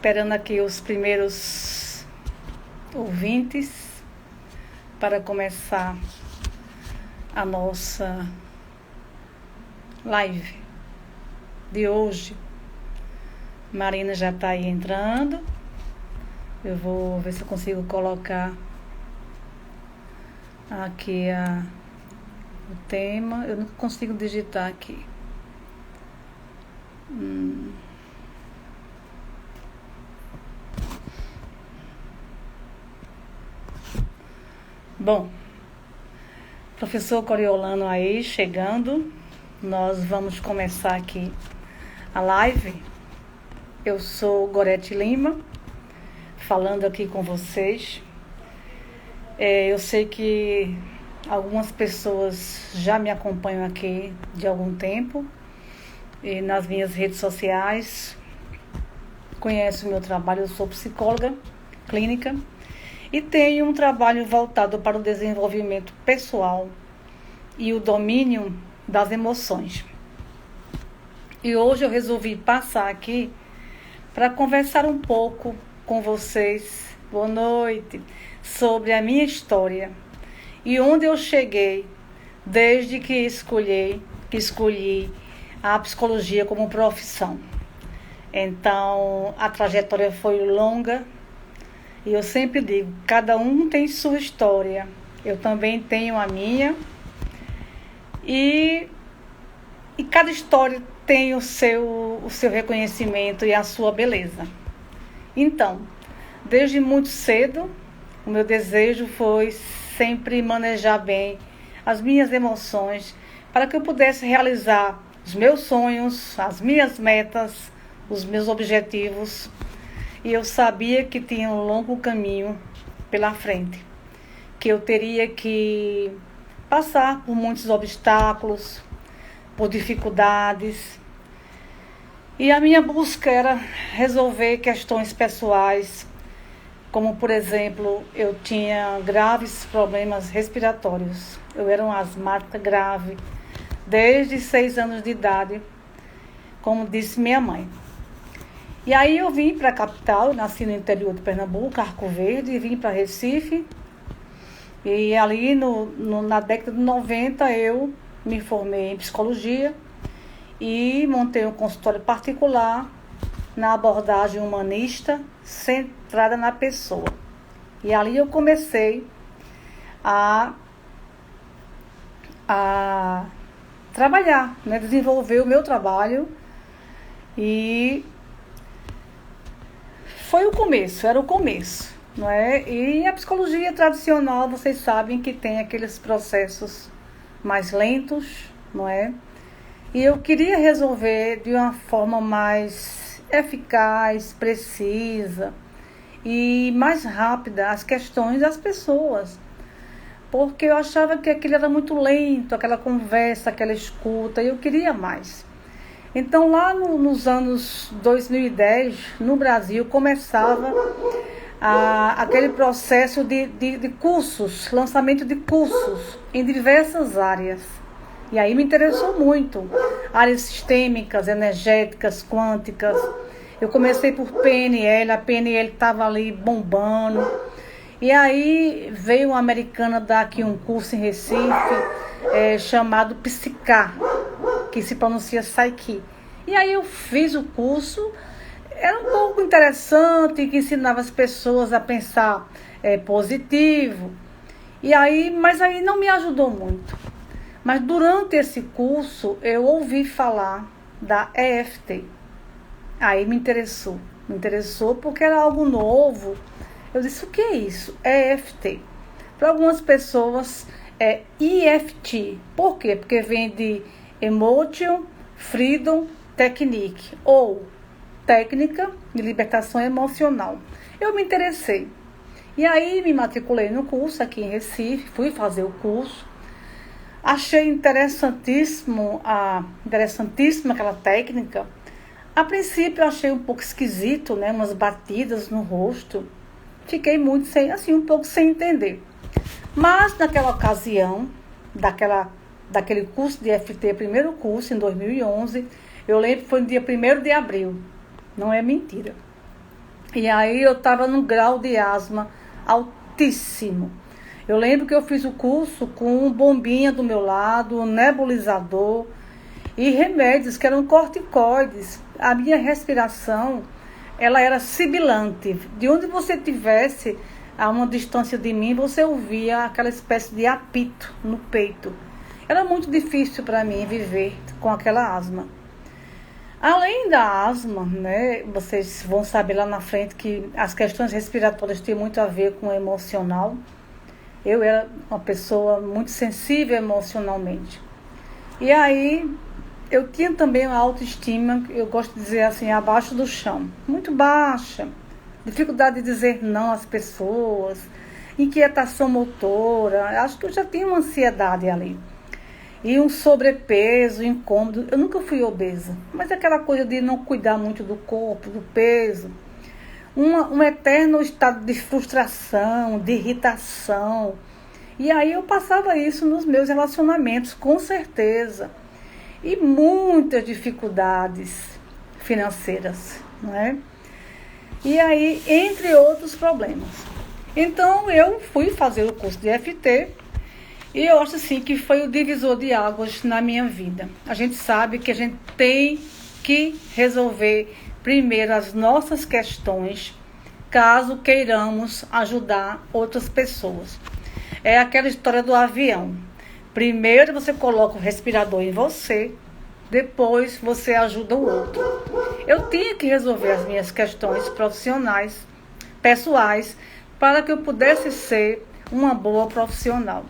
esperando aqui os primeiros ouvintes para começar a nossa live de hoje. Marina já está aí entrando. Eu vou ver se eu consigo colocar aqui o tema. Eu não consigo digitar aqui. Bom, professor Coriolano aí chegando. Nós vamos começar aqui a live. Eu sou Gorete Lima, falando aqui com vocês. Eu sei que algumas pessoas já me acompanham aqui de algum tempo, e nas minhas redes sociais, conhecem o meu trabalho. Eu sou psicóloga clínica e tenho um trabalho voltado para o desenvolvimento pessoal e o domínio das emoções. E hoje eu resolvi passar aqui para conversar um pouco com vocês, boa noite, sobre a minha história e onde eu cheguei desde que escolhi a psicologia como profissão. Então, a trajetória foi longa e eu sempre digo, cada um tem sua história. Eu também tenho a minha e cada história tem o seu reconhecimento e a sua beleza. Então, desde muito cedo, o meu desejo foi sempre manejar bem as minhas emoções para que eu pudesse realizar os meus sonhos, as minhas metas, os meus objetivos. E eu sabia que tinha um longo caminho pela frente, que eu teria que passar por muitos obstáculos, por dificuldades. E a minha busca era resolver questões pessoais, como, por exemplo, eu tinha graves problemas respiratórios. Eu era uma asmática grave, desde 6 anos de idade, como disse minha mãe. E aí eu vim para a capital, eu nasci no interior de Pernambuco, Arco Verde, e vim para Recife. E ali na década de 90 eu me formei em psicologia e montei um consultório particular na abordagem humanista, centrada na pessoa. E ali eu comecei a trabalhar, desenvolver o meu trabalho, e foi o começo, era o começo, não é? E a psicologia tradicional, vocês sabem que tem aqueles processos mais lentos, não é? E eu queria resolver de uma forma mais eficaz, precisa e mais rápida as questões das pessoas, porque eu achava que aquilo era muito lento, aquela conversa, aquela escuta, e eu queria mais. Então, lá nos anos 2010, no Brasil, começava aquele processo de cursos, lançamento de cursos em diversas áreas. E aí me interessou muito. Áreas sistêmicas, energéticas, quânticas. Eu comecei por PNL, a PNL estava ali bombando. E aí veio uma americana dar aqui um curso em Recife, chamado Psicar, que se pronuncia Psyche. E aí eu fiz o curso, era um pouco interessante, que ensinava as pessoas a pensar positivo. Mas aí não me ajudou muito. Mas durante esse curso eu ouvi falar da EFT. Aí me interessou porque era algo novo. Eu disse, o que é isso? EFT. Para algumas pessoas é EFT. Por quê? Porque vem de Emotion Freedom Technique, ou técnica de libertação emocional. Eu me interessei. E aí me matriculei no curso aqui em Recife, fui fazer o curso. Achei interessantíssima aquela técnica. A princípio eu achei um pouco esquisito, umas batidas no rosto. Fiquei muito um pouco sem entender. Mas naquela ocasião, daquele curso de EFT, primeiro curso, em 2011, eu lembro que foi no dia 1º de abril. Não é mentira. E aí eu estava num grau de asma altíssimo. Eu lembro que eu fiz o curso com bombinha do meu lado, um nebulizador e remédios que eram corticoides. A minha respiração, ela era sibilante. De onde você tivesse a uma distância de mim, você ouvia aquela espécie de apito no peito. Era muito difícil para mim viver com aquela asma. Além da asma, né, vocês vão saber lá na frente que as questões respiratórias têm muito a ver com o emocional. Eu era uma pessoa muito sensível emocionalmente. E aí, eu tinha também uma autoestima, eu gosto de dizer assim, abaixo do chão. Muito baixa. Dificuldade de dizer não às pessoas. Inquietação motora. Acho que eu já tinha uma ansiedade ali. E um sobrepeso, incômodo. Eu nunca fui obesa. Mas aquela coisa de não cuidar muito do corpo, do peso. Um eterno estado de frustração, de irritação. E aí eu passava isso nos meus relacionamentos, com certeza. E muitas dificuldades financeiras, não é? E aí, entre outros problemas. Então, eu fui fazer o curso de EFT e eu acho assim que foi o divisor de águas na minha vida. A gente sabe que a gente tem que resolver primeiro as nossas questões, caso queiramos ajudar outras pessoas. É aquela história do avião. Primeiro você coloca o respirador em você, depois você ajuda o outro. Eu tinha que resolver as minhas questões profissionais, pessoais, para que eu pudesse ser uma boa profissional.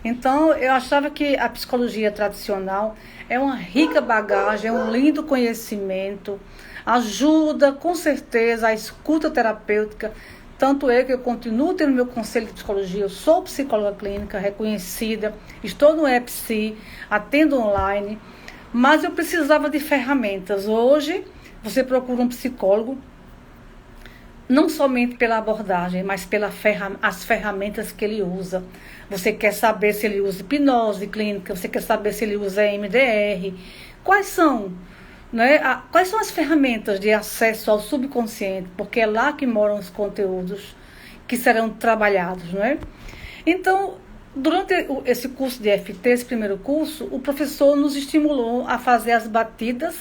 Então, eu achava que a psicologia tradicional é uma rica bagagem, é um lindo conhecimento, ajuda com certeza a escuta terapêutica. Tanto é que eu continuo tendo meu conselho de psicologia, eu sou psicóloga clínica reconhecida, estou no EPSI, atendo online, mas eu precisava de ferramentas. Hoje, você procura um psicólogo, não somente pela abordagem, mas pelas ferramentas que ele usa. Você quer saber se ele usa hipnose clínica, você quer saber se ele usa MDR. Quais são as ferramentas de acesso ao subconsciente? Porque é lá que moram os conteúdos que serão trabalhados, não é? Então, durante esse curso de EFT, esse primeiro curso, o professor nos estimulou a fazer as batidas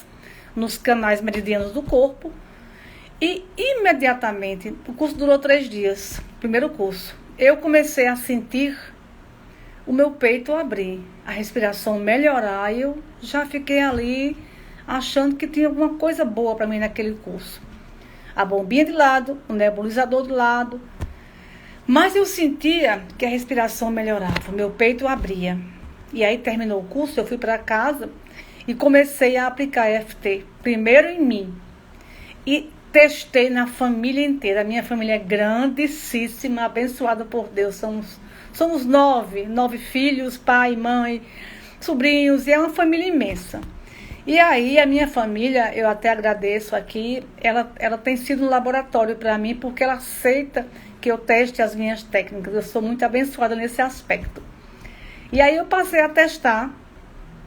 nos canais meridianos do corpo. E imediatamente, o curso durou 3 dias, primeiro curso, eu comecei a sentir o meu peito abrir, a respiração melhorar, e eu já fiquei ali achando que tinha alguma coisa boa para mim naquele curso. A bombinha de lado, o nebulizador de lado, mas eu sentia que a respiração melhorava, o meu peito abria. E aí terminou o curso, eu fui para casa e comecei a aplicar EFT, primeiro em mim, e testei na família inteira. A minha família é grandíssima, abençoada por Deus. Somos 9 filhos, pai, mãe, sobrinhos, e é uma família imensa. E aí a minha família, eu até agradeço aqui, ela tem sido um laboratório para mim, porque ela aceita que eu teste as minhas técnicas. Eu sou muito abençoada nesse aspecto. E aí eu passei a testar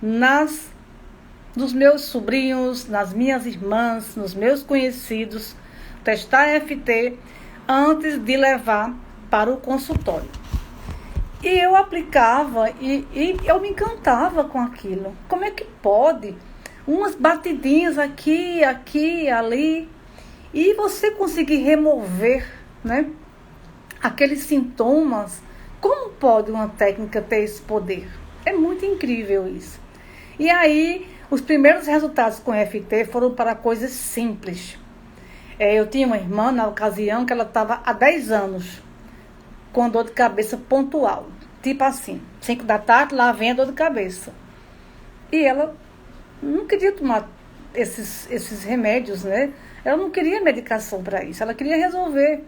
nos meus sobrinhos, nas minhas irmãs, nos meus conhecidos, testar EFT antes de levar para o consultório. E eu aplicava e eu me encantava com aquilo. Como é que pode? Umas batidinhas aqui, ali, e você conseguir remover, né, aqueles sintomas. Como pode uma técnica ter esse poder? É muito incrível isso. E aí, os primeiros resultados com EFT foram para coisas simples. Eu tinha uma irmã, na ocasião, que ela estava há 10 anos com dor de cabeça pontual. Tipo assim, 5 da tarde, lá vem a dor de cabeça. E ela não queria tomar esses remédios, né? Ela não queria medicação para isso, ela queria resolver.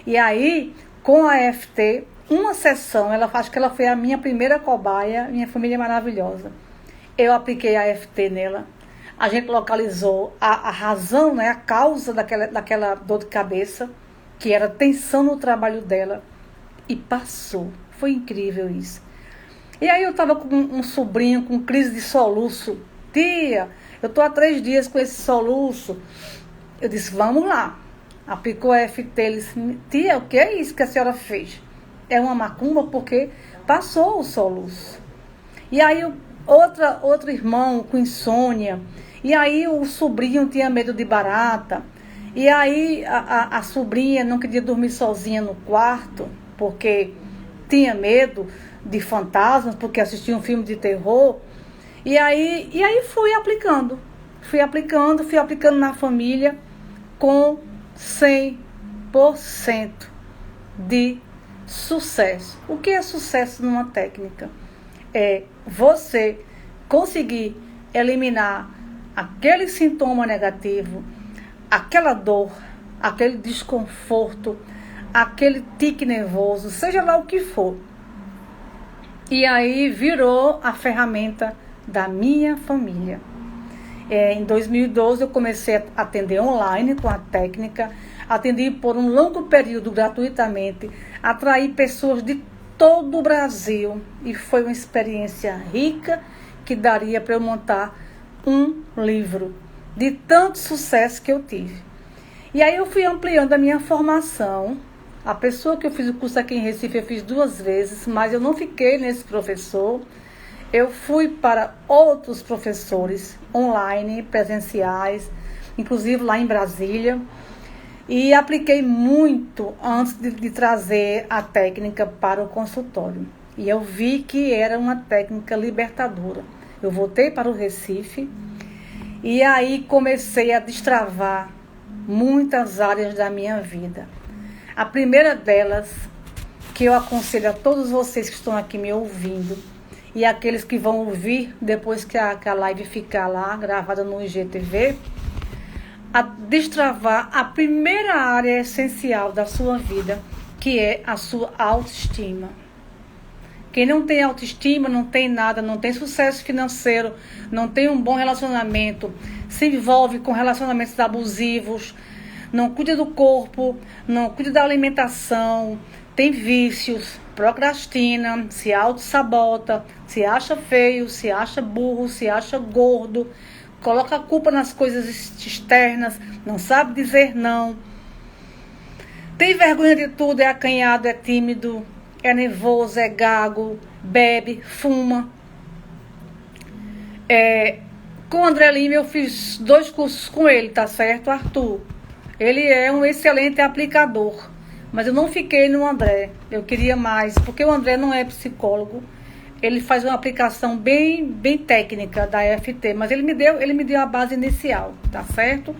E aí, com a EFT, uma sessão, acho que ela foi a minha primeira cobaia, minha família é maravilhosa. Eu apliquei a EFT nela, a gente localizou a razão, né, a causa daquela dor de cabeça, que era tensão no trabalho dela, e passou. Foi incrível isso. E aí eu estava com um sobrinho com crise de soluço. Tia, eu estou há 3 dias com esse soluço. Eu disse, vamos lá. aplicou a EFT, ele disse, tia, o que é isso que a senhora fez? É uma macumba porque passou o soluço. E aí outro irmão com insônia, e aí o sobrinho tinha medo de barata, e aí a sobrinha não queria dormir sozinha no quarto, porque tinha medo de fantasmas, porque assistia um filme de terror. E aí fui aplicando na família com 100% de sucesso. O que é sucesso numa técnica? É você conseguir eliminar aquele sintoma negativo, aquela dor, aquele desconforto, aquele tique nervoso, seja lá o que for. E aí virou a ferramenta da minha família. Em 2012 eu comecei a atender online com a técnica, atendi por um longo período gratuitamente, atraí pessoas de todo o Brasil e foi uma experiência rica que daria para eu montar um livro de tanto sucesso que eu tive. E aí eu fui ampliando a minha formação. A pessoa que eu fiz o curso aqui em Recife eu fiz 2 vezes, mas eu não fiquei nesse professor. Eu fui para outros professores online, presenciais, inclusive lá em Brasília, e apliquei muito antes de trazer a técnica para o consultório. E eu vi que era uma técnica libertadora. Eu voltei para o Recife e aí comecei a destravar muitas áreas da minha vida. A primeira delas, que eu aconselho a todos vocês que estão aqui me ouvindo, e aqueles que vão ouvir depois que a live ficar lá, gravada no IGTV, a destravar a primeira área essencial da sua vida, que é a sua autoestima. Quem não tem autoestima, não tem nada, não tem sucesso financeiro, não tem um bom relacionamento, se envolve com relacionamentos abusivos, não cuida do corpo, não cuida da alimentação, tem vícios, procrastina, se auto-sabota, se acha feio, se acha burro, se acha gordo, coloca a culpa nas coisas externas, não sabe dizer não, tem vergonha de tudo, é acanhado, é tímido, é nervoso, é gago, bebe, fuma. Com o André Lima eu fiz 2 cursos com ele, tá certo, Arthur? Ele é um excelente aplicador, mas eu não fiquei no André, eu queria mais, porque o André não é psicólogo, ele faz uma aplicação bem técnica da EFT, mas ele me deu a base inicial, tá certo?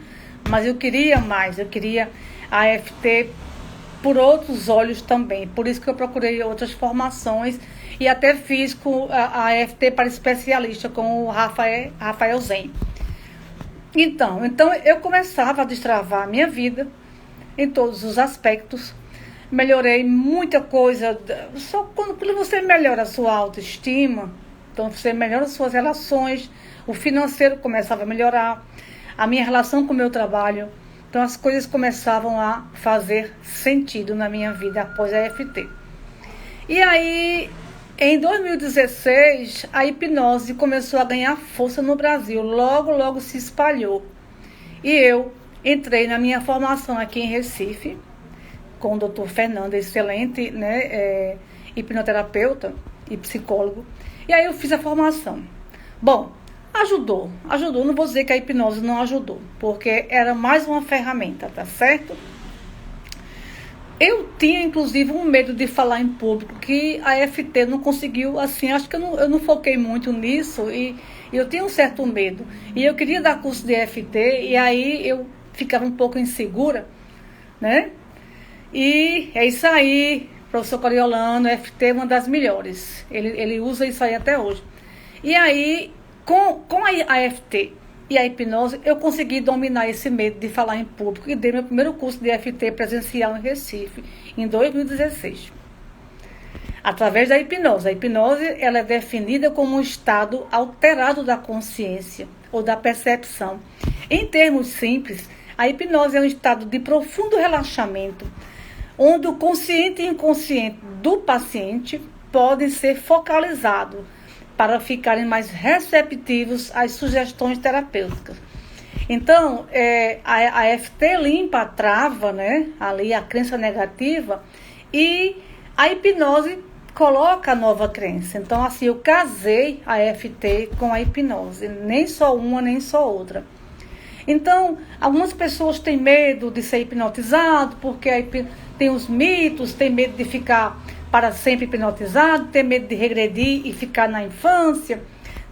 Mas eu queria mais, eu queria a EFT por outros olhos também, por isso que eu procurei outras formações e até fiz com a EFT para especialista com o Rafael Zen. Então eu começava a destravar a minha vida em todos os aspectos, melhorei muita coisa, só quando você melhora a sua autoestima, então você melhora as suas relações, o financeiro começava a melhorar, a minha relação com o meu trabalho, então as coisas começavam a fazer sentido na minha vida após a EFT. E aí, em 2016, a hipnose começou a ganhar força no Brasil, logo se espalhou. E eu entrei na minha formação aqui em Recife, com o Dr. Fernando, excelente, né, hipnoterapeuta e psicólogo. E aí eu fiz a formação. Bom, ajudou. Não vou dizer que a hipnose não ajudou, porque era mais uma ferramenta, tá certo? Eu tinha, inclusive, um medo de falar em público, que a EFT não conseguiu, assim, acho que eu não foquei muito nisso, e eu tinha um certo medo. E eu queria dar curso de EFT, e aí eu ficava um pouco insegura, né? E é isso aí, professor Coriolano, EFT é uma das melhores. Ele usa isso aí até hoje. E aí, com a EFT e a hipnose, eu consegui dominar esse medo de falar em público e dei meu primeiro curso de EFT presencial em Recife, em 2016. Através da hipnose. A hipnose ela é definida como um estado alterado da consciência ou da percepção. Em termos simples, a hipnose é um estado de profundo relaxamento, onde o consciente e inconsciente do paciente podem ser focalizados para ficarem mais receptivos às sugestões terapêuticas. Então, a EFT limpa a trava, né? Ali a crença negativa, e a hipnose coloca a nova crença. Então, assim, eu casei a EFT com a hipnose, nem só uma, nem só outra. Então, algumas pessoas têm medo de ser hipnotizado, porque tem os mitos, tem medo de ficar para sempre hipnotizado, tem medo de regredir e ficar na infância,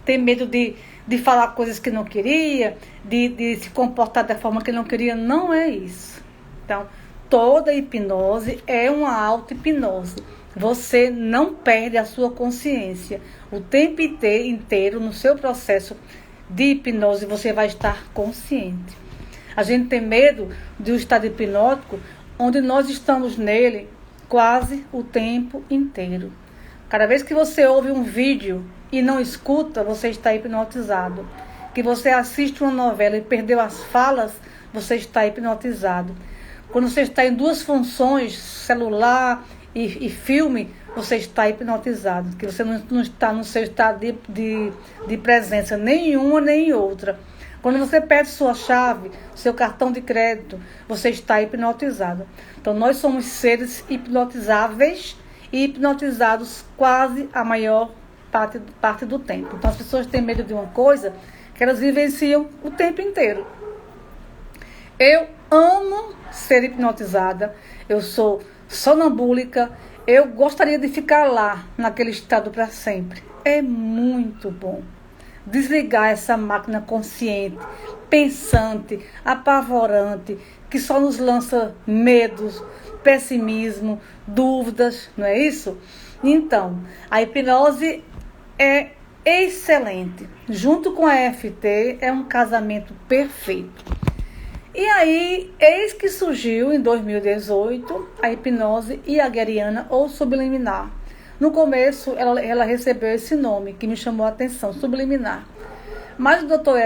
tem medo de falar coisas que não queria, de se comportar da forma que não queria. Não é isso. Então, toda hipnose é uma auto-hipnose. Você não perde a sua consciência. O tempo inteiro, no seu processo de hipnose, você vai estar consciente. A gente tem medo de um estado hipnótico onde nós estamos nele quase o tempo inteiro. Cada vez que você ouve um vídeo e não escuta, você está hipnotizado. Que você assiste uma novela e perdeu as falas, você está hipnotizado. Quando você está em duas funções, celular e filme, você está hipnotizado. Que você não está no seu estado de presença, nenhuma nem outra. Quando você perde sua chave, seu cartão de crédito, você está hipnotizado. Então, nós somos seres hipnotizáveis e hipnotizados quase a maior parte do tempo. Então, as pessoas têm medo de uma coisa que elas vivenciam o tempo inteiro. Eu amo ser hipnotizada, eu sou sonambúlica, eu gostaria de ficar lá, naquele estado para sempre. É muito bom desligar essa máquina consciente, pensante, apavorante, que só nos lança medos, pessimismo, dúvidas, não é isso? Então, a hipnose é excelente. Junto com a EFT, é um casamento perfeito. E aí, eis que surgiu em 2018 a hipnose heigerana ou subliminar. No começo, ela recebeu esse nome, que me chamou a atenção, subliminar. Mas o Dr.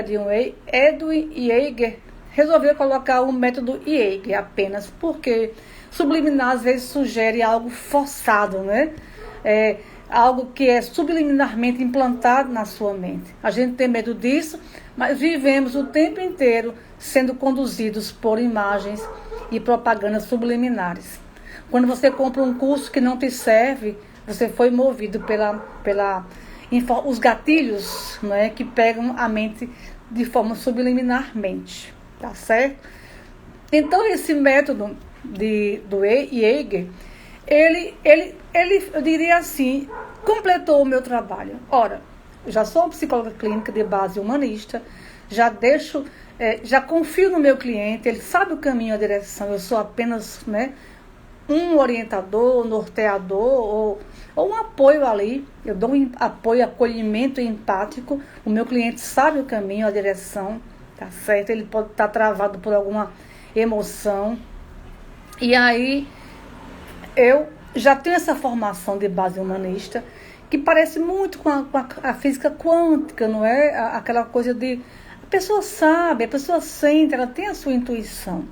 Edwin Yeager resolveu colocar o método Yeager apenas, porque subliminar às vezes sugere algo forçado, né? Algo que é subliminarmente implantado na sua mente. A gente tem medo disso, mas vivemos o tempo inteiro sendo conduzidos por imagens e propagandas subliminares. Quando você compra um curso que não te serve, você foi movido os gatilhos, né, que pegam a mente de forma subliminarmente, tá certo? Então, esse método do Yeager, ele, eu diria assim, completou o meu trabalho. Ora, eu já sou uma psicóloga clínica de base humanista, já confio no meu cliente, ele sabe o caminho, a direção, eu sou apenas, né, um orientador, norteador ou um apoio ali. Eu dou um apoio, acolhimento empático. O meu cliente sabe o caminho, a direção, tá certo? Ele pode estar travado por alguma emoção. E aí, eu já tenho essa formação de base humanista, que parece muito com a física quântica, não é? Aquela coisa de... A pessoa sabe, a pessoa sente, ela tem a sua intuição.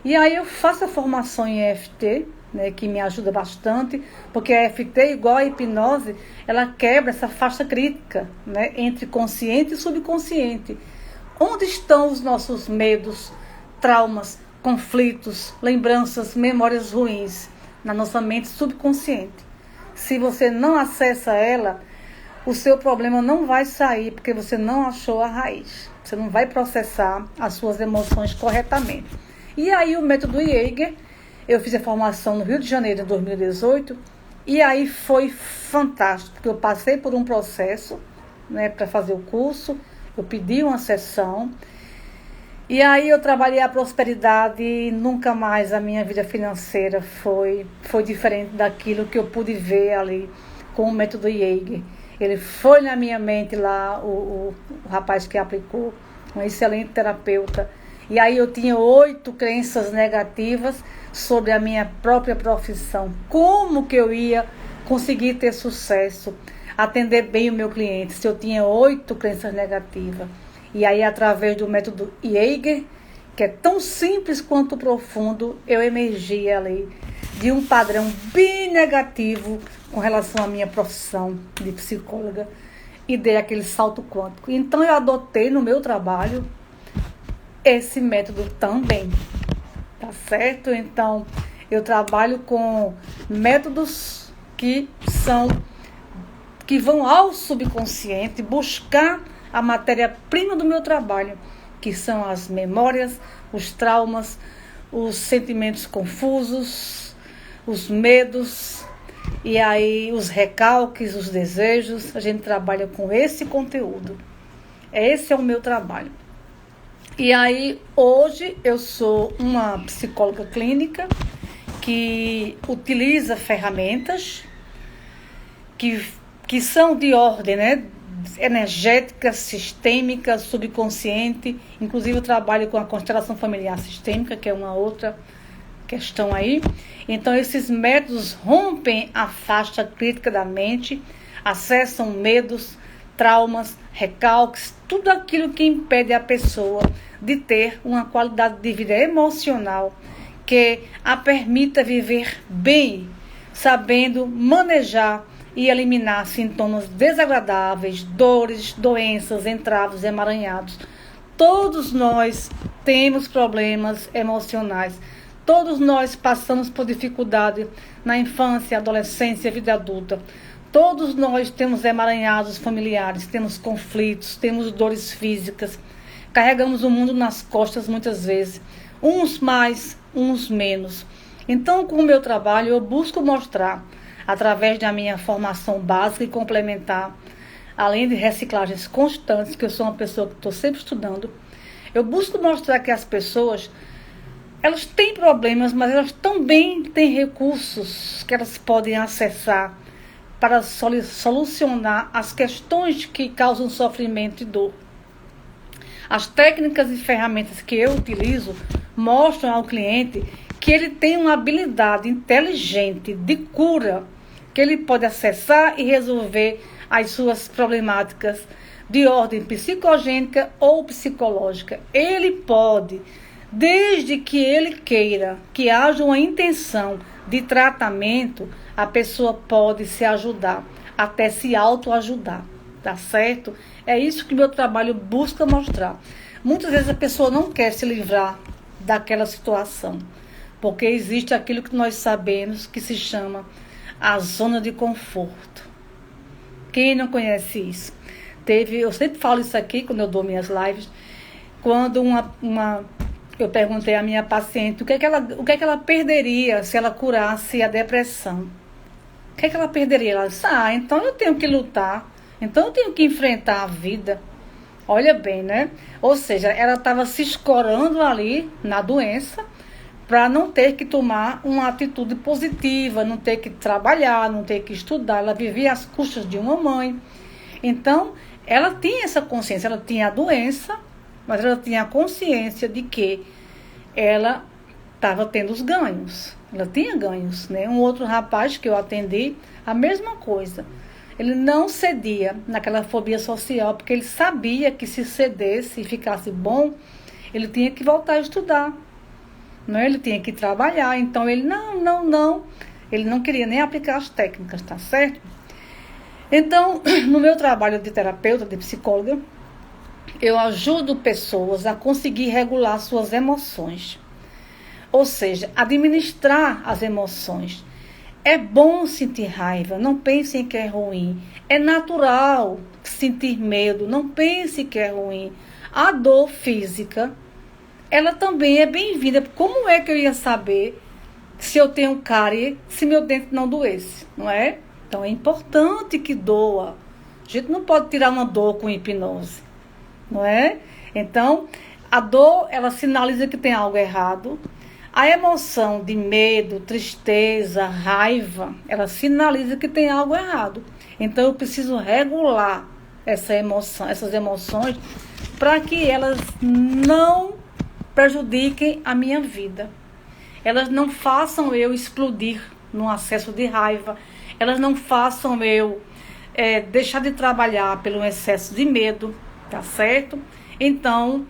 E aí eu faço a formação em EFT, né, que me ajuda bastante, porque a EFT, igual a hipnose, ela quebra essa faixa crítica, né, entre consciente e subconsciente. Onde estão os nossos medos, traumas, conflitos, lembranças, memórias ruins? Na nossa mente subconsciente. Se você não acessa ela, o seu problema não vai sair, porque você não achou a raiz. Você não vai processar as suas emoções corretamente. E aí o método Yeager, eu fiz a formação no Rio de Janeiro em 2018, e aí foi fantástico, porque eu passei por um processo, né, para fazer o curso, eu pedi uma sessão, e aí eu trabalhei a prosperidade e nunca mais a minha vida financeira foi diferente daquilo que eu pude ver ali com o método Yeager. Ele foi na minha mente lá, o rapaz que aplicou, um excelente terapeuta. E aí eu tinha 8 crenças negativas sobre a minha própria profissão. Como que eu ia conseguir ter sucesso, atender bem o meu cliente, se eu tinha 8 crenças negativas? E aí, através do método Yeager, que é tão simples quanto profundo, eu emergi ali de um padrão bem negativo com relação à minha profissão de psicóloga e dei aquele salto quântico. Então, eu adotei no meu trabalho esse método também, tá certo? Então, eu trabalho com métodos que vão ao subconsciente buscar a matéria-prima do meu trabalho, que são as memórias, os traumas, os sentimentos confusos, os medos, e aí os recalques, os desejos. A gente trabalha com esse conteúdo. Esse é o meu trabalho. E aí, hoje, eu sou uma psicóloga clínica que utiliza ferramentas que são de ordem, né, energética, sistêmica, subconsciente. Inclusive, eu trabalho com a constelação familiar sistêmica, que é uma outra questão aí. Então, esses métodos rompem a faixa crítica da mente, acessam medos, traumas, recalques, tudo aquilo que impede a pessoa de ter uma qualidade de vida emocional que a permita viver bem, sabendo manejar e eliminar sintomas desagradáveis, dores, doenças, entraves, emaranhados. Todos nós temos problemas emocionais. Todos nós passamos por dificuldade na infância, adolescência, vida adulta. Todos nós temos emaranhados familiares, temos conflitos, temos dores físicas. Carregamos o mundo nas costas muitas vezes, uns mais, uns menos. Então, com o meu trabalho, eu busco mostrar, através da minha formação básica e complementar, além de reciclagens constantes, que eu sou uma pessoa que estou sempre estudando, eu busco mostrar que as pessoas, elas têm problemas, mas elas também têm recursos que elas podem acessar para solucionar as questões que causam sofrimento e dor. As técnicas e ferramentas que eu utilizo mostram ao cliente que ele tem uma habilidade inteligente de cura, que ele pode acessar e resolver as suas problemáticas de ordem psicogênica ou psicológica. Ele pode, desde que ele queira, que haja uma intenção de tratamento, a pessoa pode se ajudar, até se autoajudar, tá certo? É isso que o meu trabalho busca mostrar. Muitas vezes a pessoa não quer se livrar daquela situação, porque existe aquilo que nós sabemos que se chama a zona de conforto. Quem não conhece isso? Eu sempre falo isso aqui quando eu dou minhas lives, quando eu perguntei à minha paciente o que é que ela perderia se ela curasse a depressão. O que é que ela perderia? Ela disse, então eu tenho que lutar, então eu tenho que enfrentar a vida. Olha bem, né? Ou seja, ela estava se escorando ali na doença para não ter que tomar uma atitude positiva, não ter que trabalhar, não ter que estudar. Ela vivia às custas de uma mãe. Então, ela tinha essa consciência, ela tinha a doença, mas ela tinha a consciência de que ela estava tendo os ganhos. Ela tinha ganhos, né? Um outro rapaz que eu atendi, a mesma coisa. Ele não cedia naquela fobia social, porque ele sabia que se cedesse e ficasse bom, ele tinha que voltar a estudar. Né? Ele tinha que trabalhar. Então, ele não. Ele não queria nem aplicar as técnicas, tá certo? Então, no meu trabalho de terapeuta, de psicóloga, eu ajudo pessoas a conseguir regular suas emoções. Ou seja, administrar as emoções. É bom sentir raiva, não pensem que é ruim. É natural sentir medo, não pense que é ruim. A dor física, ela também é bem-vinda. Como é que eu ia saber se eu tenho cárie, se meu dente não doesse, não é? Então é importante que doa. A gente não pode tirar uma dor com hipnose, não é? Então, a dor, ela sinaliza que tem algo errado. A emoção de medo, tristeza, raiva, ela sinaliza que tem algo errado. Então, eu preciso regular essas emoções para que elas não prejudiquem a minha vida. Elas não façam eu explodir num acesso de raiva. Elas não façam eu deixar de trabalhar pelo excesso de medo, tá certo? Então,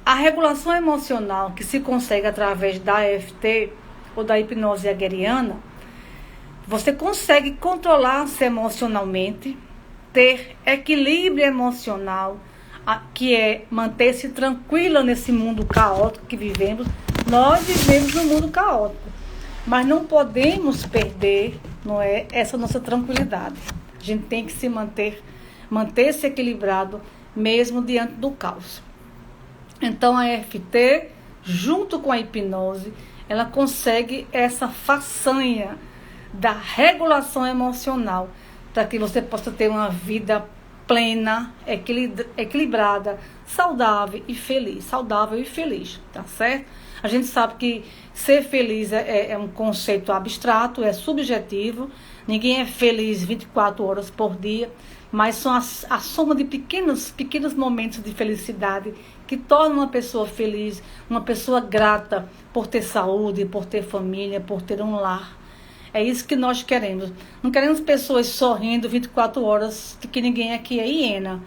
a regulação emocional que se consegue através da EFT ou da hipnose hegeliana, você consegue controlar-se emocionalmente, ter equilíbrio emocional, que é manter-se tranquila nesse mundo caótico que vivemos. Nós vivemos num mundo caótico, mas não podemos perder, não é, essa nossa tranquilidade. A gente tem que se manter-se equilibrado mesmo diante do caos. Então a EFT, junto com a hipnose, ela consegue essa façanha da regulação emocional, para que você possa ter uma vida plena, equilibrada, saudável e feliz, tá certo? A gente sabe que ser feliz é um conceito abstrato, é subjetivo, ninguém é feliz 24 horas por dia, mas são a soma de pequenos momentos de felicidade que tornam uma pessoa feliz, uma pessoa grata por ter saúde, por ter família, por ter um lar. É isso que nós queremos. Não queremos pessoas sorrindo 24 horas, que ninguém aqui é hiena.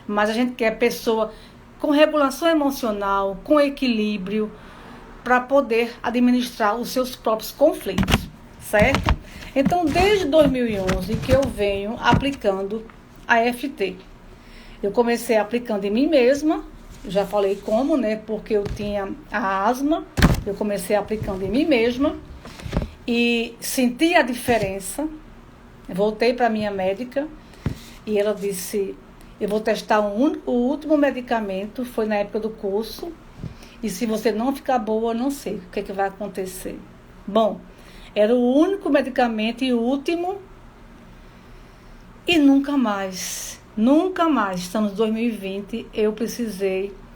Mas a gente quer pessoa com regulação emocional, com equilíbrio, para poder administrar os seus próprios conflitos, certo? Então, desde 2011 que eu venho aplicando a EFT. Eu comecei aplicando em mim mesma, já falei como, né? Porque eu tinha a asma, eu comecei aplicando em mim mesma e senti a diferença. Voltei para a minha médica e ela disse: eu vou testar o último medicamento, foi na época do curso, e se você não ficar boa, eu não sei o que vai acontecer. Bom, era o único medicamento e o último, e nunca mais, estamos em 2020,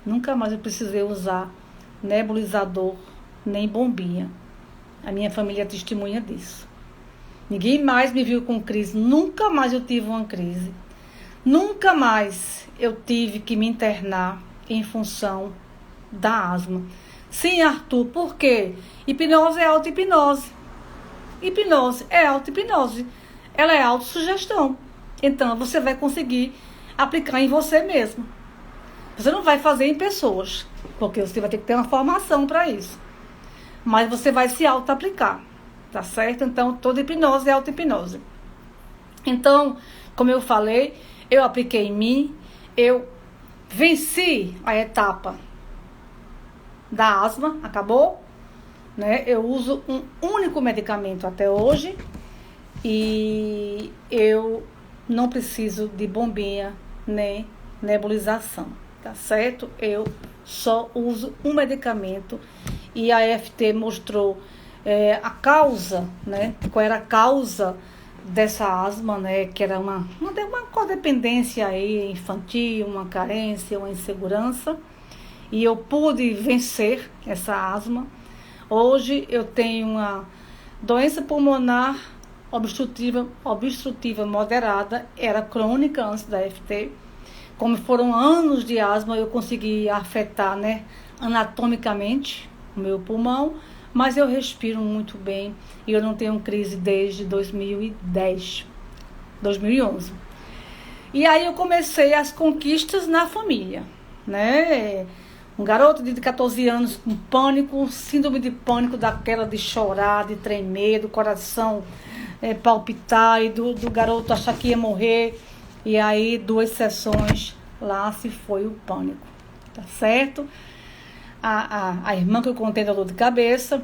nunca mais eu precisei usar nebulizador nem bombinha. A minha família é testemunha disso. Ninguém mais me viu com crise, nunca mais eu tive uma crise. Nunca mais eu tive que me internar em função da asma. Sim, Arthur, por quê? Hipnose é auto-hipnose. Hipnose é auto-hipnose. Ela é autossugestão. Então, você vai conseguir aplicar em você mesmo. Você não vai fazer em pessoas, porque você vai ter que ter uma formação para isso. Mas você vai se auto-aplicar, tá certo? Então, toda hipnose é auto-hipnose. Então, como eu falei, eu apliquei em mim, eu venci a etapa da asma, acabou, né? Eu uso um único medicamento até hoje e eu não preciso de bombinha nem nebulização, tá certo? Eu só uso um medicamento e a EFT mostrou a causa, né? Qual era a causa dessa asma, né? Que era uma codependência aí infantil, uma carência, uma insegurança. E eu pude vencer essa asma. Hoje eu tenho uma doença pulmonar obstrutiva moderada, era crônica antes da EFT. Como foram anos de asma, eu consegui afetar, né, anatomicamente o meu pulmão, mas eu respiro muito bem e eu não tenho crise desde 2011. E aí eu comecei as conquistas na família, né? Um garoto de 14 anos com pânico, síndrome de pânico, daquela de chorar, de tremer, do coração palpitar e do garoto achar que ia morrer. E aí 2 sessões lá se foi o pânico, tá certo? A irmã que eu contei da dor de cabeça,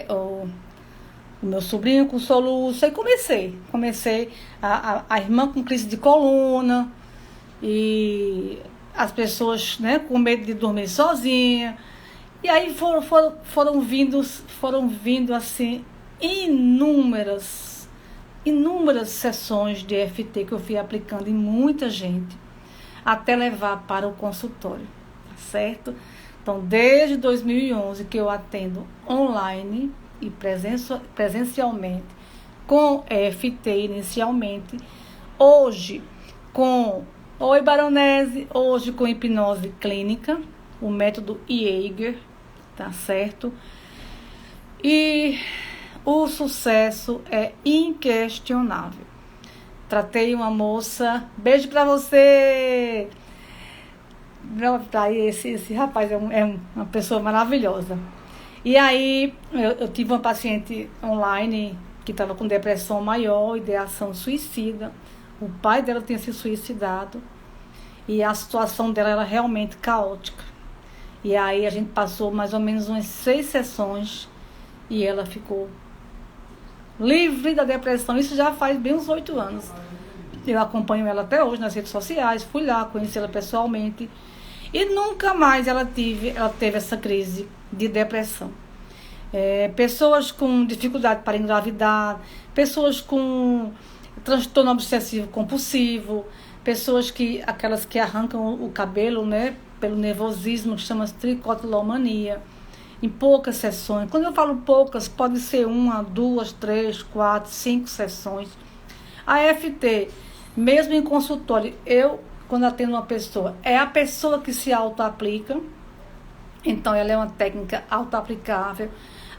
o meu sobrinho com soluço, aí comecei a irmã com crise de coluna e as pessoas, né, com medo de dormir sozinha. E aí foram vindo assim inúmeras sessões de EFT que eu fui aplicando em muita gente até levar para o consultório, tá certo? Então, desde 2011 que eu atendo online e presencialmente com EFT inicialmente, hoje com Oi Baronese, hoje com hipnose clínica, o método Jaeger, tá certo? E o sucesso é inquestionável. Tratei uma moça, beijo pra você! Esse rapaz é uma pessoa maravilhosa. E aí eu tive uma paciente online que estava com depressão maior, ideação suicida. O pai dela tinha se suicidado. e a situação dela era realmente caótica. E aí a gente passou mais ou menos umas 6 sessões e ela ficou livre da depressão. Isso já faz bem uns 8 anos. Eu acompanho ela até hoje nas redes sociais, fui lá conhecê-la pessoalmente e nunca mais ela teve essa crise de depressão. Pessoas com dificuldade para engravidar, pessoas com transtorno obsessivo compulsivo, pessoas aquelas que arrancam o cabelo, né, pelo nervosismo, que chama tricotilomania, em poucas sessões. Quando eu falo poucas, pode ser 1, 2, 3, 4, 5 sessões. A EFT, mesmo em consultório, quando atendo uma pessoa, é a pessoa que se auto-aplica, então ela é uma técnica auto-aplicável.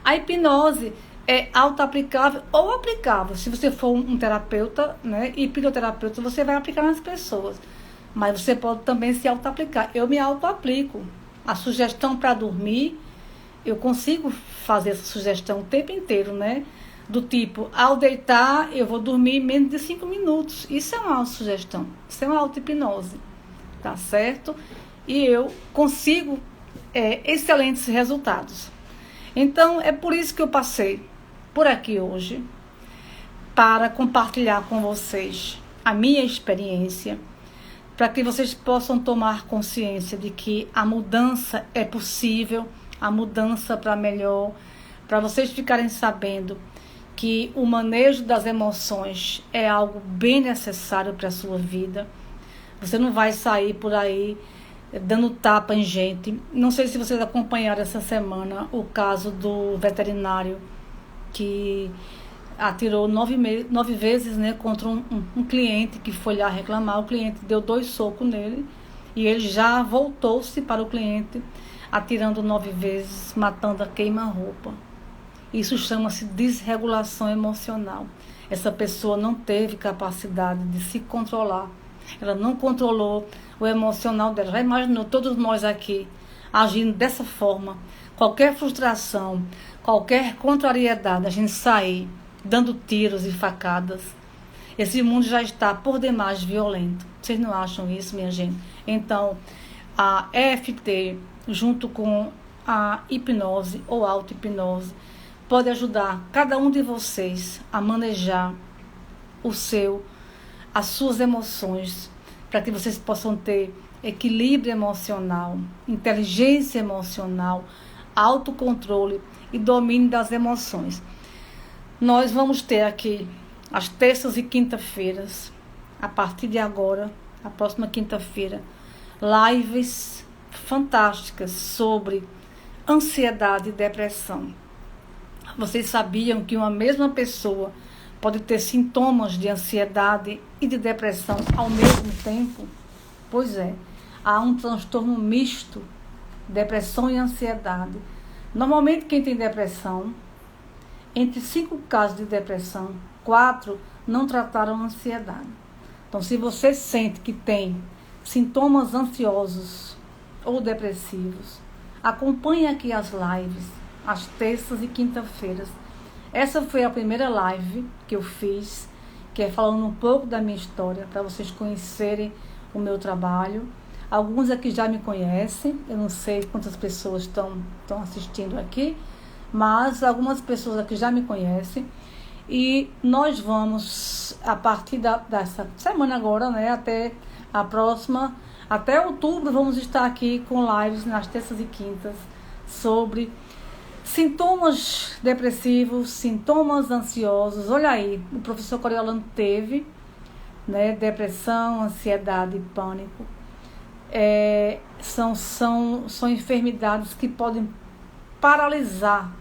A hipnose é auto-aplicável ou aplicável. Se você for um terapeuta, né, hipnoterapeuta, você vai aplicar nas pessoas. Mas você pode também se auto-aplicar. Eu me auto-aplico. A sugestão para dormir, eu consigo fazer essa sugestão o tempo inteiro, né? Do tipo, ao deitar, eu vou dormir menos de 5 minutos. Isso é uma autossugestão. Isso é uma auto-hipnose. Tá certo? E eu consigo excelentes resultados. Então, é por isso que eu passei por aqui hoje, para compartilhar com vocês a minha experiência, para que vocês possam tomar consciência de que a mudança é possível, a mudança para melhor, para vocês ficarem sabendo que o manejo das emoções é algo bem necessário para a sua vida. Você não vai sair por aí dando tapa em gente. Não sei se vocês acompanharam essa semana o caso do veterinário que atirou 9 vezes, né, contra um cliente que foi lá reclamar. O cliente deu 2 socos nele e ele já voltou-se para o cliente atirando 9 vezes, matando a queima-roupa. Isso chama-se desregulação emocional. Essa pessoa não teve capacidade de se controlar. Ela não controlou o emocional dela. Já imaginou todos nós aqui agindo dessa forma? Qualquer frustração, qualquer contrariedade, a gente sair dando tiros e facadas. Esse mundo já está por demais violento. Vocês não acham isso, minha gente? Então, a EFT, junto com a hipnose ou auto-hipnose, pode ajudar cada um de vocês a manejar as suas emoções, para que vocês possam ter equilíbrio emocional, inteligência emocional, autocontrole e domínio das emoções. Nós vamos ter aqui, às terças e quinta-feiras, a partir de agora, a próxima quinta-feira, lives fantásticas sobre ansiedade e depressão. Vocês sabiam que uma mesma pessoa pode ter sintomas de ansiedade e de depressão ao mesmo tempo? Pois é, há um transtorno misto, depressão e ansiedade. Normalmente quem tem depressão, entre 5 casos de depressão, 4 não trataram ansiedade. Então, se você sente que tem sintomas ansiosos ou depressivos, acompanhe aqui as lives, às terças e quinta-feiras. Essa foi a primeira live que eu fiz, que é falando um pouco da minha história, para vocês conhecerem o meu trabalho. Alguns aqui já me conhecem, eu não sei quantas pessoas estão assistindo aqui, mas algumas pessoas aqui já me conhecem. E nós vamos, a partir dessa semana agora, né, até a próxima, até outubro, vamos estar aqui com lives nas terças e quintas sobre sintomas depressivos, sintomas ansiosos. Olha aí, o professor Coriolano teve, né, depressão, ansiedade e pânico. São enfermidades que podem paralisar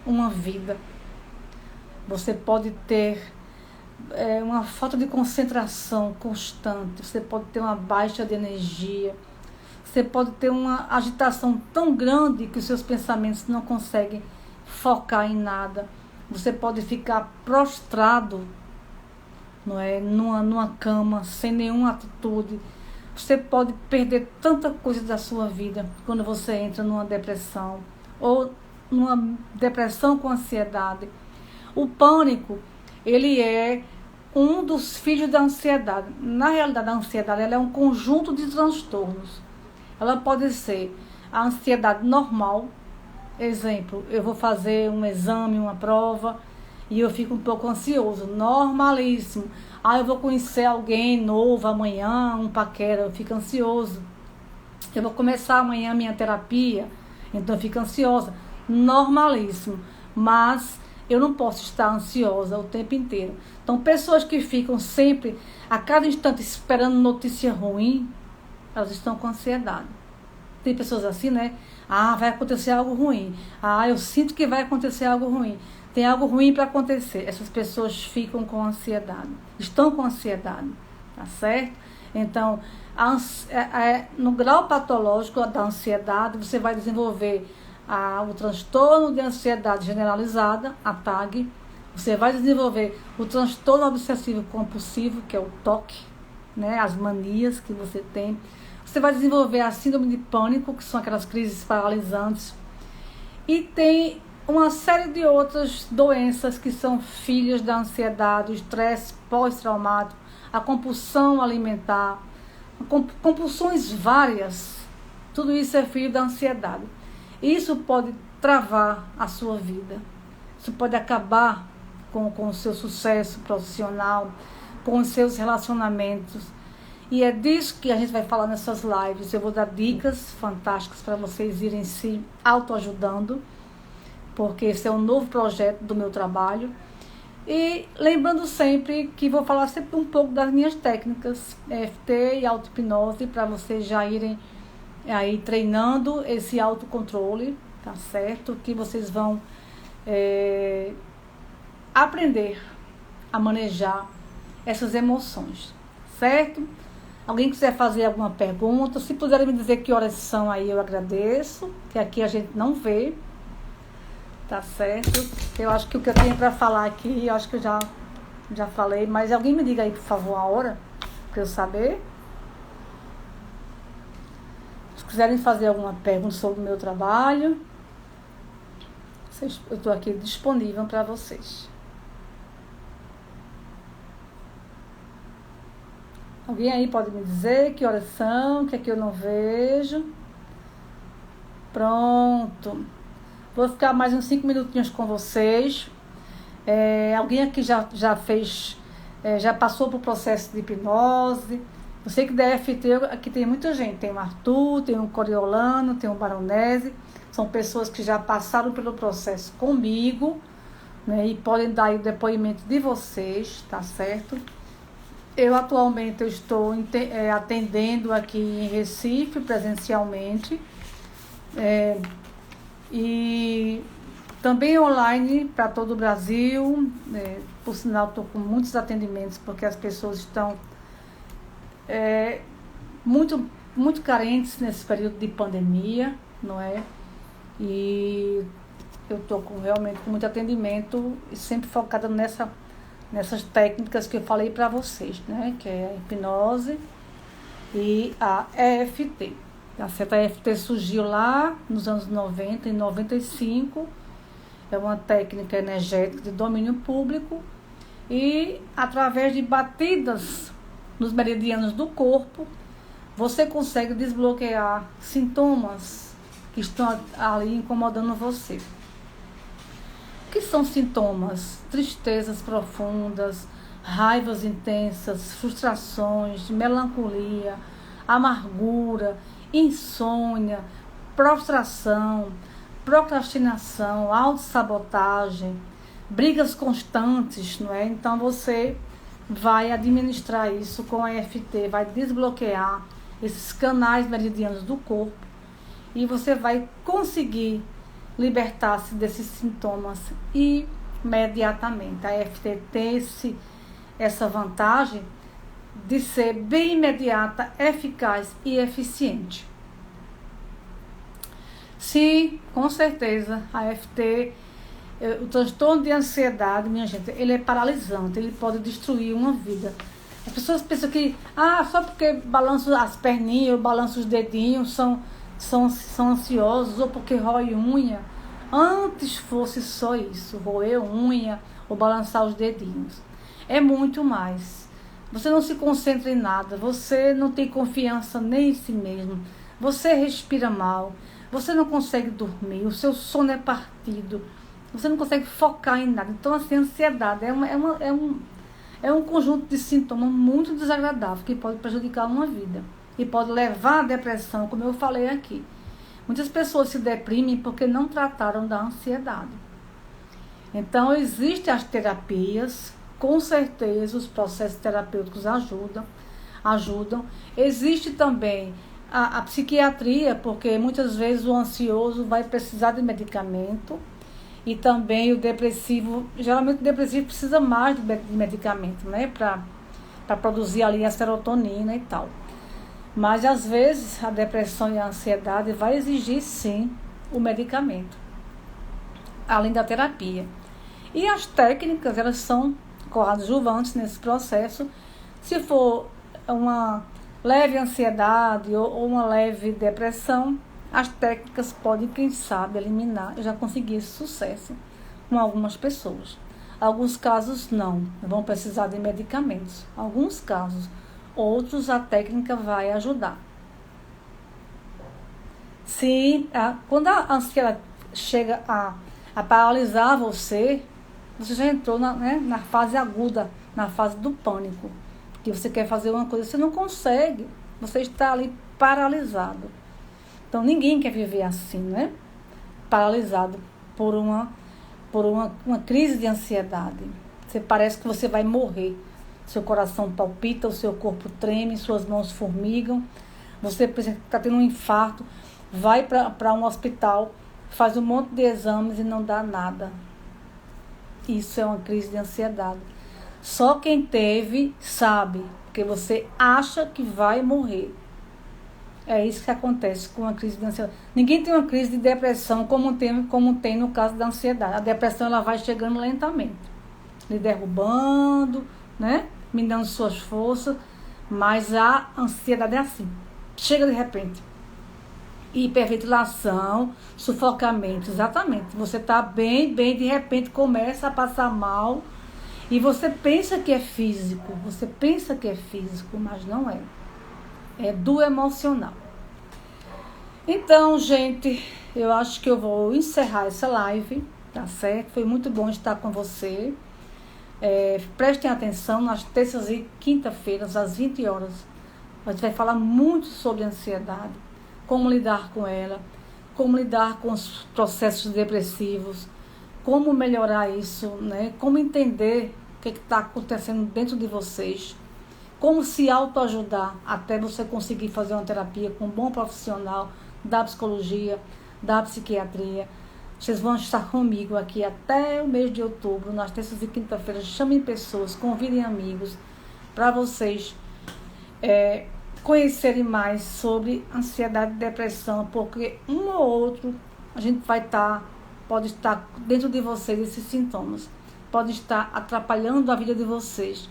uma vida. Você pode ter uma falta de concentração constante, você pode ter uma baixa de energia, você pode ter uma agitação tão grande que os seus pensamentos não conseguem focar em nada. Você pode ficar prostrado, não é, numa cama, sem nenhuma atitude. Você pode perder tanta coisa da sua vida quando você entra numa depressão ou numa depressão com ansiedade. O pânico, ele é um dos filhos da ansiedade. Na realidade, a ansiedade ela é um conjunto de transtornos. Ela pode ser a ansiedade normal. Exemplo, eu vou fazer um exame, uma prova, e eu fico um pouco ansioso, normalíssimo. Eu vou conhecer alguém novo amanhã, um paquera, eu fico ansioso. Eu vou começar amanhã a minha terapia, então eu fico ansiosa, normalíssimo. Mas eu não posso estar ansiosa o tempo inteiro. Então, pessoas que ficam sempre, a cada instante, esperando notícia ruim, elas estão com ansiedade. Tem pessoas assim, né? Vai acontecer algo ruim. Eu sinto que vai acontecer algo ruim. Tem algo ruim para acontecer. Essas pessoas ficam com ansiedade. Estão com ansiedade. Tá certo? Então, no grau patológico da ansiedade, você vai desenvolver o transtorno de ansiedade generalizada, a TAG. Você vai desenvolver o transtorno obsessivo compulsivo, que é o TOC, né? As manias que você tem. Você vai desenvolver a síndrome de pânico, que são aquelas crises paralisantes. E tem uma série de outras doenças que são filhas da ansiedade, o estresse pós-traumático, a compulsão alimentar, compulsões várias. Tudo isso é filho da ansiedade. Isso pode travar a sua vida. Isso pode acabar com o seu sucesso profissional, com os seus relacionamentos. E é disso que a gente vai falar nessas lives. Eu vou dar dicas fantásticas para vocês irem se autoajudando, porque esse é um novo projeto do meu trabalho. E lembrando sempre que vou falar sempre um pouco das minhas técnicas, EFT e auto-hipnose, para vocês já irem aí treinando esse autocontrole, tá certo? Que vocês vão aprender a manejar essas emoções, certo? Alguém quiser fazer alguma pergunta, se puderem me dizer que horas são aí, eu agradeço, que aqui a gente não vê, tá certo? Eu acho que o que eu tinha para falar aqui, eu acho que eu já falei, mas alguém me diga aí, por favor, a hora, para eu saber. Se quiserem fazer alguma pergunta sobre o meu trabalho, eu estou aqui disponível para vocês. Alguém aí pode me dizer que horas são, que aqui eu não vejo. Pronto. Vou ficar mais uns 5 minutinhos com vocês. Alguém aqui já fez, já passou por processo de hipnose. Eu sei que da EFT aqui tem muita gente. Tem o Arthur, tem o Coriolano, tem o Baronese. São pessoas que já passaram pelo processo comigo, né, e podem dar aí o depoimento de vocês, tá certo? Eu atualmente estou atendendo aqui em Recife presencialmente, e também online para todo o Brasil. Por sinal, estou com muitos atendimentos porque as pessoas estão muito, muito carentes nesse período de pandemia, não é? E eu estou realmente com muito atendimento e sempre focada nessas técnicas que eu falei para vocês, né? Que é a hipnose e a EFT. A EFT surgiu lá nos anos 90 e 95. É uma técnica energética de domínio público e através de batidas nos meridianos do corpo, você consegue desbloquear sintomas que estão ali incomodando você. O que são sintomas? Tristezas profundas, raivas intensas, frustrações, melancolia, amargura, insônia, prostração, procrastinação, autossabotagem, brigas constantes, não é? Então você vai administrar isso com a EFT, vai desbloquear esses canais meridianos do corpo e você vai conseguir libertar-se desses sintomas imediatamente. A EFT tem essa vantagem de ser bem imediata, eficaz e eficiente. Sim, com certeza, a EFT, o transtorno de ansiedade, minha gente, ele é paralisante, ele pode destruir uma vida. As pessoas pensam que, só porque balanço as perninhas, ou balanço os dedinhos, são ansiosos, ou porque rói unha. Antes fosse só isso, roer unha ou balançar os dedinhos. é muito mais. Você não se concentra em nada, você não tem confiança nem em si mesmo, você respira mal, você não consegue dormir, o seu sono é partido, você não consegue focar em nada. Então, assim, a ansiedade é um conjunto de sintomas muito desagradável que pode prejudicar uma vida e pode levar à depressão, como eu falei aqui. Muitas pessoas se deprimem porque não trataram da ansiedade. Então, existem as terapias, com certeza os processos terapêuticos ajudam. Existe também a psiquiatria, porque muitas vezes o ansioso vai precisar de medicamento e também o depressivo, geralmente o depressivo precisa mais de medicamento, né, para produzir ali a serotonina e tal. Mas às vezes a depressão e a ansiedade vai exigir sim o medicamento, além da terapia. E as técnicas, elas são coadjuvantes nesse processo. Se for uma leve ansiedade ou uma leve depressão, as técnicas podem, quem sabe, eliminar. Eu já consegui esse sucesso com algumas pessoas. Alguns casos não, vão precisar de medicamentos. Alguns casos, outros a técnica vai ajudar. Quando a ansiedade chega a paralisar você já entrou na fase aguda, na fase do pânico, que você quer fazer uma coisa, você não consegue, você está ali paralisado. Então ninguém quer viver assim, né? Paralisado por uma crise de ansiedade. Você parece que você vai morrer. Seu coração palpita, o seu corpo treme, suas mãos formigam. Você está tendo um infarto, vai para um hospital, faz um monte de exames e não dá nada. Isso é uma crise de ansiedade. Só quem teve sabe, porque você acha que vai morrer. É isso que acontece com a crise de ansiedade. Ninguém tem uma crise de depressão como tem no caso da ansiedade. A depressão ela vai chegando lentamente, lhe derrubando, né? Minando suas forças. Mas a ansiedade é assim, chega de repente. Hiperventilação, sufocamento, exatamente. Você está bem, de repente começa a passar mal e você pensa que é físico, mas não é. É do emocional. Então, gente, eu acho que eu vou encerrar essa live, tá certo? Foi muito bom estar com você. Prestem atenção, nas terças e quinta-feiras, às 20 horas, a gente vai falar muito sobre ansiedade. Como lidar com ela, como lidar com os processos depressivos, como melhorar isso, né? Como entender o que está acontecendo dentro de vocês, como se autoajudar até você conseguir fazer uma terapia com um bom profissional da psicologia, da psiquiatria. Vocês vão estar comigo aqui até o mês de outubro, nas terças e quinta-feiras. Chamem pessoas, convidem amigos para vocês conhecerem mais sobre ansiedade e depressão, porque um ou outro a gente pode estar dentro de vocês, esses sintomas, pode estar atrapalhando a vida de vocês.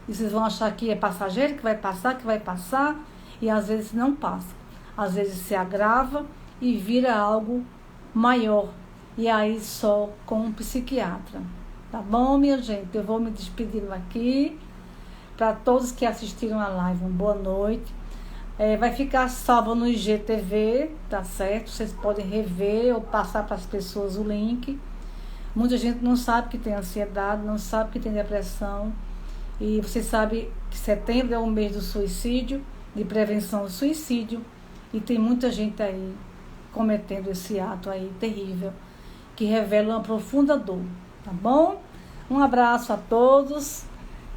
E vocês vão achar que é passageiro, que vai passar, e às vezes não passa. Às vezes se agrava e vira algo maior. E aí só com um psiquiatra. Tá bom, minha gente? Eu vou me despedindo aqui. Para todos que assistiram a live, uma boa noite. Vai ficar salvo no IGTV, tá certo? Vocês podem rever ou passar para as pessoas o link. Muita gente não sabe que tem ansiedade, não sabe que tem depressão. E você sabe que setembro é o mês do suicídio, de prevenção ao suicídio. E tem muita gente aí cometendo esse ato aí terrível, que revela uma profunda dor, tá bom? Um abraço a todos.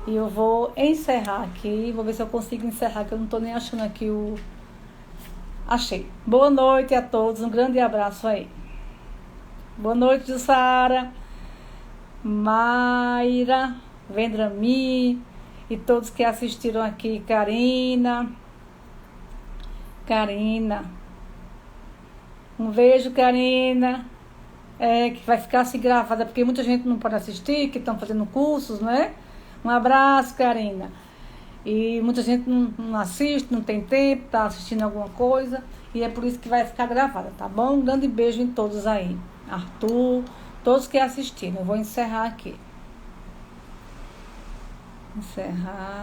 E eu vou encerrar aqui. Vou ver se eu consigo encerrar, que eu não estou nem achando aqui o... Achei. Boa noite a todos. Um grande abraço aí. Boa noite, Jussara, Mayra, Vendrami e todos que assistiram aqui. Karina. Um beijo, Karina. Que vai ficar assim gravada, porque muita gente não pode assistir, que estão fazendo cursos, não é? Um abraço, Karina. E muita gente não assiste, não tem tempo, está assistindo alguma coisa. E é por isso que vai ficar gravada, tá bom? Um grande beijo em todos aí. Arthur, todos que assistiram. Eu vou encerrar aqui. Encerrar.